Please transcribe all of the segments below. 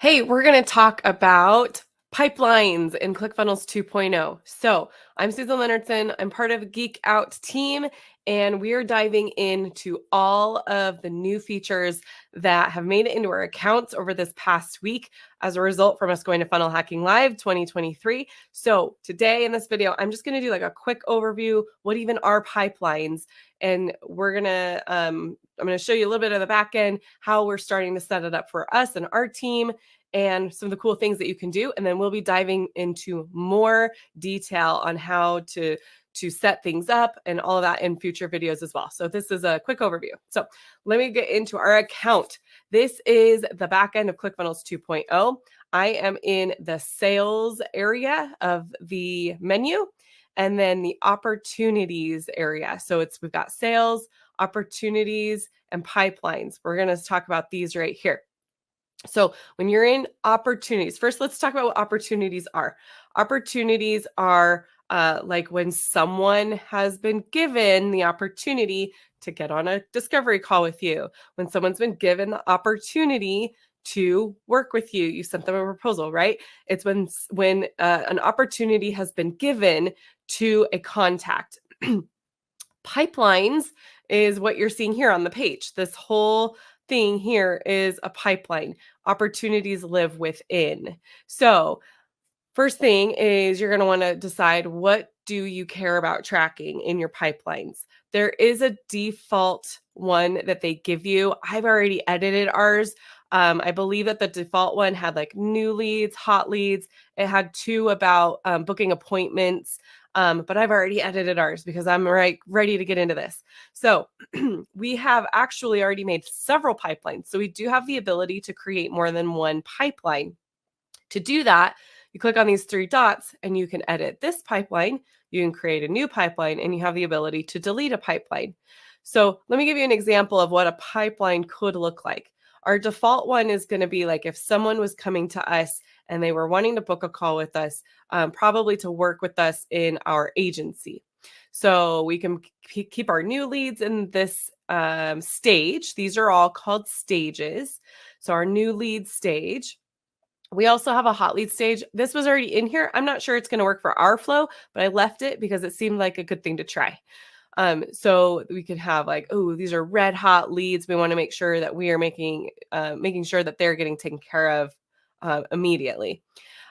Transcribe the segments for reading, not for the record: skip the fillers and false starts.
Hey, we're going to talk about pipelines in ClickFunnels 2.0. So I'm Susan Leonardson. I'm part of the Geek Out team, and we are diving into all of the new features that have made it into our accounts over this past week as a result from us going to Funnel Hacking Live 2023. So today in this video, I'm just going to do like a quick overview, what even are pipelines, and I'm going to show you a little bit of the back end, how we're starting to set it up for us and our team, and some of the cool things that you can do. And then we'll be diving into more detail on how to set things up and all of that in future videos as well. So this is a quick overview. So let me get into our account. This is the back end of ClickFunnels 2.0. I am in the sales area of the menu and then the opportunities area. So we've got sales, opportunities, and pipelines. We're going to talk about these right here. So when you're in opportunities, first, let's talk about what opportunities are. Opportunities are like when someone has been given the opportunity to get on a discovery call with you, when someone's been given the opportunity to work with you, you sent them a proposal, right? It's when an opportunity has been given to a contact. Pipelines is what you're seeing here on the page. This whole thing here is a pipeline. Opportunities live within. So first thing is you're going to want to decide, what do you care about tracking in your pipelines? There is a default one that they give you. I've already edited ours. I believe that the default one had like new leads, hot leads. It had two about booking appointments. But I've already edited ours because I'm ready to get into this. So we have actually already made several pipelines. So we do have the ability to create more than one pipeline. To do that, you click on these three dots and you can edit this pipeline. You can create a new pipeline and you have the ability to delete a pipeline. So let me give you an example of what a pipeline could look like. Our default one is going to be like if someone was coming to us and they were wanting to book a call with us, probably to work with us in our agency. So we can keep our new leads in this stage. These are all called stages. So our new lead stage. We also have a hot lead stage. This was already in here. I'm not sure it's going to work for our flow, but I left it because it seemed like a good thing to try. So we could have like, oh, these are red hot leads. We want to make sure that we are making sure that they're getting taken care of immediately.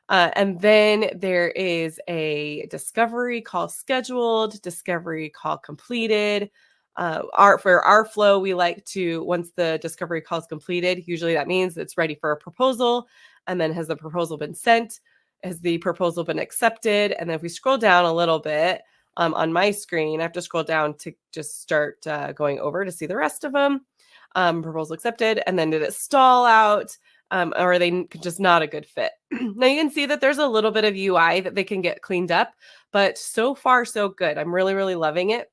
And then there is a discovery call scheduled, discovery call completed. For our flow, we like to, once the discovery call is completed, usually that means it's ready for a proposal. And then has the proposal been sent? Has the proposal been accepted? And then if we scroll down a little bit on my screen, I have to scroll down to just start going over to see the rest of them. Proposal accepted. And then did it stall out? Or are they just not a good fit? Now you can see that there's a little bit of UI that they can get cleaned up, but so far so good. I'm really, really loving it.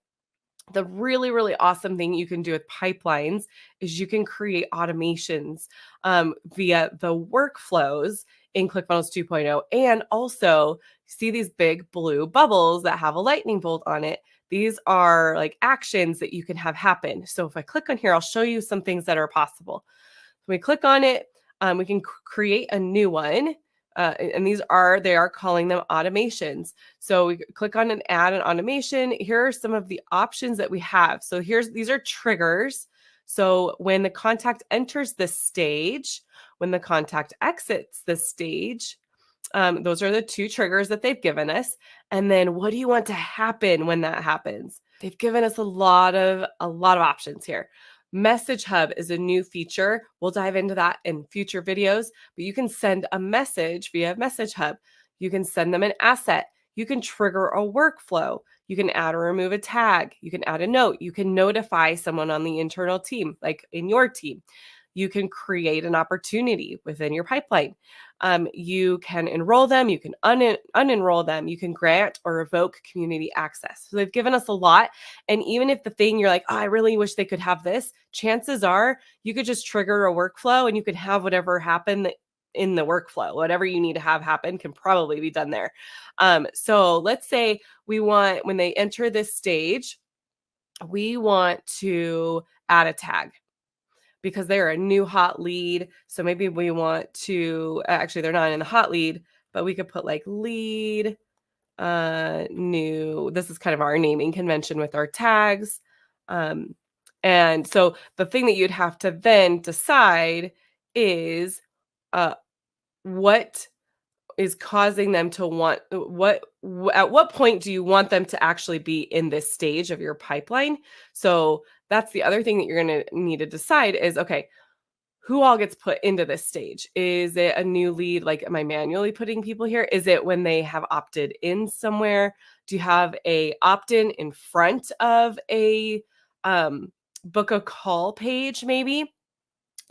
The really, really awesome thing you can do with pipelines is you can create automations via the workflows in ClickFunnels 2.0. And also see these big blue bubbles that have a lightning bolt on it. These are like actions that you can have happen. So if I click on here, I'll show you some things that are possible. When we click on it, we can create a new one. And they are calling them automations. So we click on and add an automation. Here are some of the options that we have. So these are triggers. So when the contact enters this stage, when the contact exits this stage, those are the two triggers that they've given us. And then what do you want to happen when that happens? They've given us a lot of options here. Message Hub is a new feature. We'll dive into that in future videos, but you can send a message via Message Hub. You can send them an asset. You can trigger a workflow. You can add or remove a tag. You can add a note. You can notify someone on the internal team, like in your team. You can create an opportunity within your pipeline. You can enroll them. You can unenroll them. You can grant or revoke community access. So they've given us a lot. And even if the thing you're like, oh, I really wish they could have this, chances are you could just trigger a workflow and you could have whatever happen in the workflow. Whatever you need to have happen can probably be done there. So let's say we want, when they enter this stage, we want to add a tag. because they're a new hot lead. So maybe we want to, actually, they're not in the hot lead, but we could put like lead, new. This is kind of our naming convention with our tags. And so the thing that you'd have to then decide is uh, what is causing them to want at what point do you want them to actually be in this stage of your pipeline? So that's the other thing that you're going to need to decide is, okay, who all gets put into this stage? Is it a new lead? Like, am I manually putting people here? Is it when they have opted in somewhere? Do you have a opt-in in front of a book a call page maybe?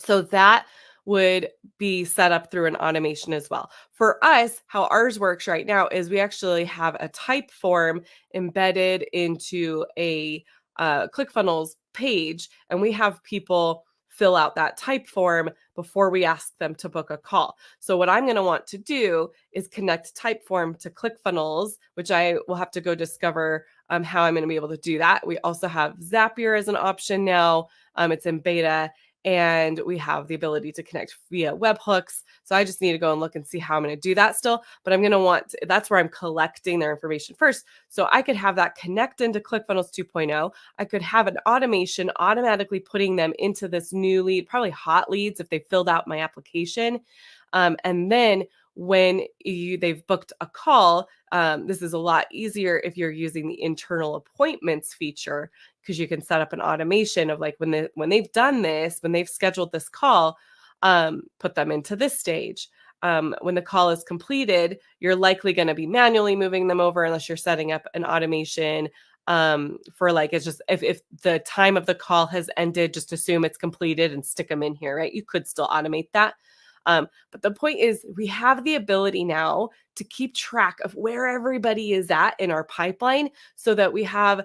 So that would be set up through an automation as well. For us, how ours works right now is we actually have a type form embedded into a ClickFunnels page, and we have people fill out that type form before we ask them to book a call. So what I'm going to want to do is connect type form to ClickFunnels, which I will have to go discover how I'm going to be able to do that. We also have Zapier as an option now. It's in beta, and we have the ability to connect via webhooks. So I just need to go and look and see how I'm going to do that still. But I'm going to want, that's where I'm collecting their information first. So I could have that connect into ClickFunnels 2.0. I could have an automation automatically putting them into this new lead, probably hot leads if they filled out my application. And then when they've booked a call, this is a lot easier if you're using the internal appointments feature, because you can set up an automation of like when they've done this, when they've scheduled this call, put them into this stage. When the call is completed, you're likely going to be manually moving them over unless you're setting up an automation for like, it's just if the time of the call has ended, just assume it's completed and stick them in here, right? You could still automate that. But the point is, we have the ability now to keep track of where everybody is at in our pipeline so that we have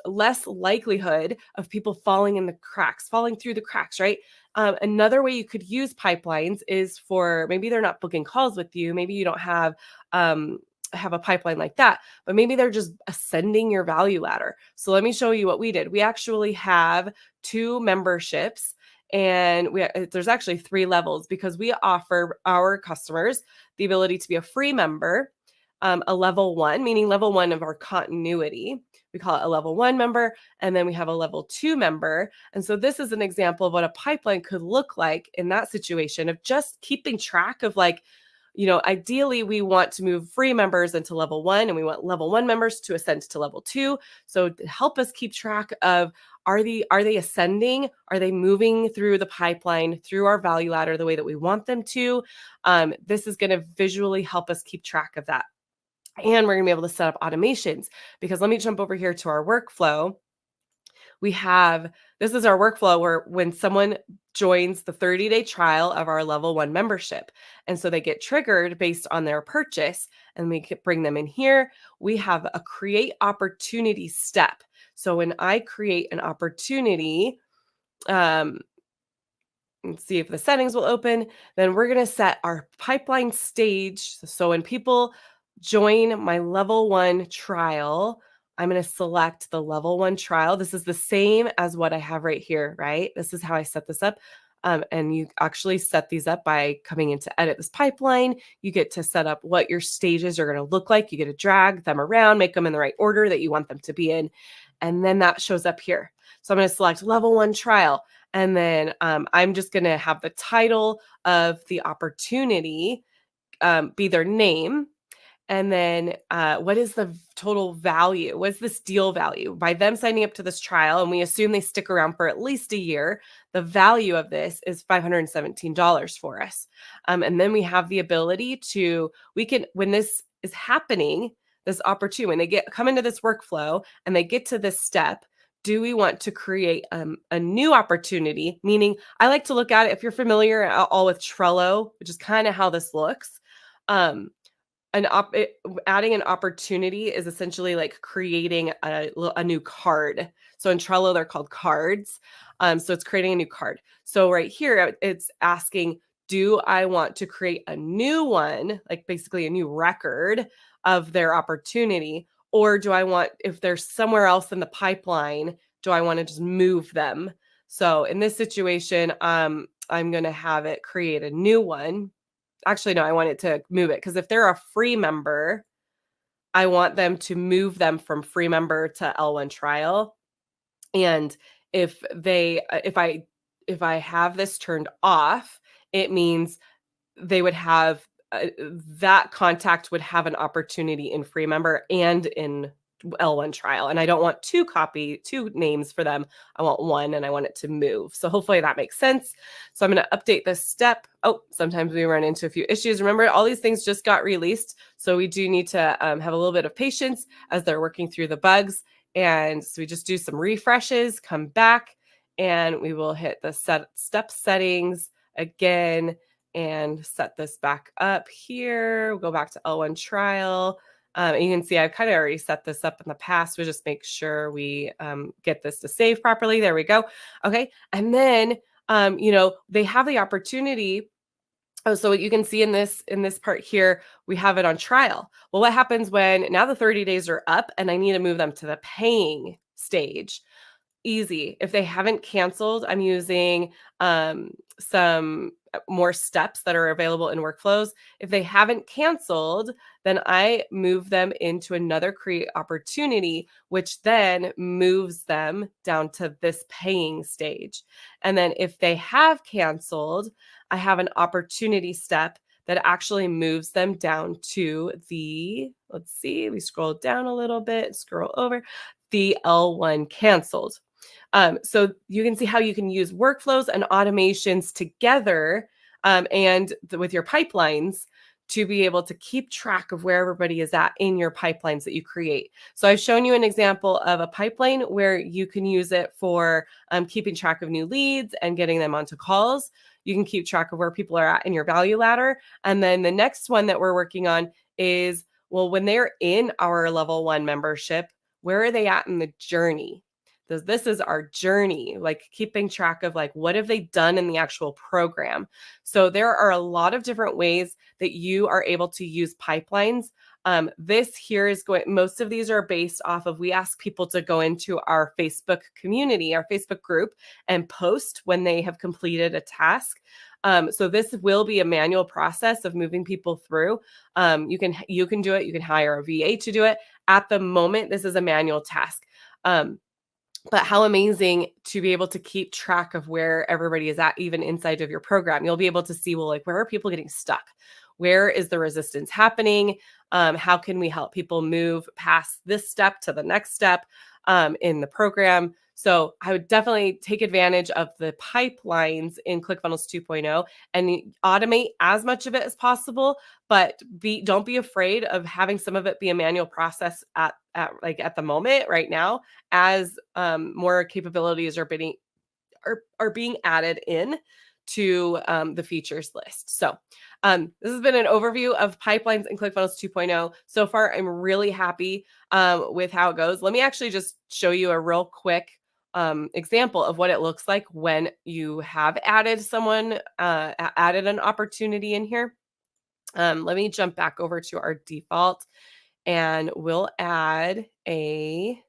less likelihood of people falling through the cracks, right? Another way you could use pipelines is for maybe they're not booking calls with you. Maybe you don't have a pipeline like that, but maybe they're just ascending your value ladder. So let me show you what we did. We actually have 2 memberships, and there's actually 3 levels because we offer our customers the ability to be a free member, a level 1, meaning level 1 of our continuity. We call it a level 1 member, and then we have a level 2 member. And so this is an example of what a pipeline could look like in that situation of just keeping track of like, ideally we want to move free members into level 1, and we want level 1 members to ascend to level 2. So to help us keep track of, are they ascending? Are they moving through the pipeline, through our value ladder the way that we want them to? This is going to visually help us keep track of that. And we're going to be able to set up automations, because let me jump over here to our workflow. This is our workflow where when someone joins the 30-day trial of our level 1 membership, and so they get triggered based on their purchase, and we can bring them in here. We have a create opportunity step. So when I create an opportunity, let's see if the settings will open, then we're going to set our pipeline stage. So when people join my level 1 trial, I'm going to select the level 1 trial. This is the same as what I have right here, right? This is how I set this up. And you actually set these up by coming in to edit this pipeline. You get to set up what your stages are going to look like. You get to drag them around, make them in the right order that you want them to be in. And then that shows up here. So I'm going to select level 1 trial. And then I'm just going to have the title of the opportunity be their name. And then what is the total value? What's this deal value? By them signing up to this trial, and we assume they stick around for at least a year, the value of this is $517 for us. And then we have the ability when this is happening, this opportunity, when they come into this workflow and they get to this step, do we want to create a new opportunity? Meaning, I like to look at it, if you're familiar all with Trello, which is kind of how this looks. Adding an opportunity is essentially like creating a new card. So in Trello, they're called cards. So it's creating a new card. So right here, it's asking, do I want to create a new one, like basically a new record of their opportunity? Or do I want, if there's somewhere else in the pipeline, do I want to just move them? So in this situation, I'm going to have it create a new one. Actually, no, I want it to move it because if they're a free member, I want them to move them from free member to L1 trial. And if I have this turned off, it means they would have that contact would have an opportunity in free member and in L1 trial. And I don't want two names for them. I want one and I want it to move. So hopefully that makes sense. So I'm going to update this step. Oh, sometimes we run into a few issues. Remember, all these things just got released. So we do need to have a little bit of patience as they're working through the bugs. And so we just do some refreshes, come back, and we will hit the step settings again and set this back up here. We'll go back to L1 trial. And you can see I've kind of already set this up in the past. We'll just make sure we get this to save properly. There we go. Okay. And then, they have the opportunity. Oh, so you can see in this part here, we have it on trial. Well, what happens when now the 30 days are up and I need to move them to the paying stage? Easy. If they haven't canceled, I'm using some more steps that are available in workflows. If they haven't canceled, then I move them into another create opportunity, which then moves them down to this paying stage. And then if they have canceled, I have an opportunity step that actually moves them down to let's see, we scroll down a little bit, scroll over, the L1 canceled. So you can see how you can use workflows and automations together with your pipelines to be able to keep track of where everybody is at in your pipelines that you create. So I've shown you an example of a pipeline where you can use it for keeping track of new leads and getting them onto calls. You can keep track of where people are at in your value ladder. And then the next one that we're working on is, well, when they're in our level 1 membership, where are they at in the journey? This is our journey, like keeping track of like what have they done in the actual program. So there are a lot of different ways that you are able to use pipelines. This here is most of these are based off of, we ask people to go into our Facebook community, our Facebook group, and post when they have completed a task. So this will be a manual process of moving people through. You can do it. You can hire a VA to do it. At the moment, this is a manual task. But how amazing to be able to keep track of where everybody is at, even inside of your program. You'll be able to see, well, like, where are people getting stuck? Where is the resistance happening? How can we help people move past this step to the next step in the program? So I would definitely take advantage of the pipelines in ClickFunnels 2.0 and automate as much of it as possible, but don't be afraid of having some of it be a manual process at the moment right now, as more capabilities are being added in to the features list. So this has been an overview of pipelines in ClickFunnels 2.0. So far, I'm really happy with how it goes. Let me actually just show you a real quick example of what it looks like when you have added added an opportunity in here. Let me jump back over to our default and we'll add let's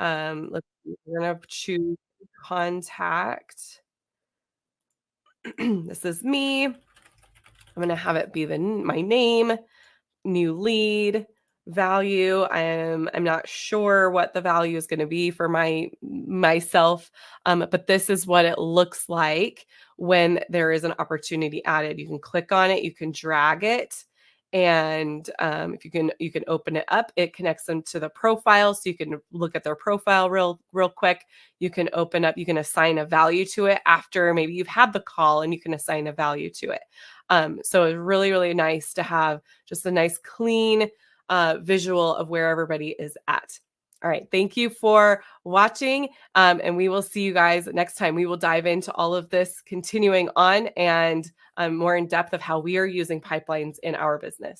see, we're going to choose contact. This is me. I'm going to have it be my name, new lead, value. I'm not sure what the value is going to be for myself, but this is what it looks like when there is an opportunity added. You can click on it, you can drag it, and if you can open it up. It connects them to the profile, so you can look at their profile real quick. You can open up, you can assign a value to it after maybe you've had the call, and you can assign a value to it. So it's really, really nice to have just a nice clean visual of where everybody is at. All right. Thank you for watching. And we will see you guys next time. We will dive into all of this continuing on and more in depth of how we are using pipelines in our business.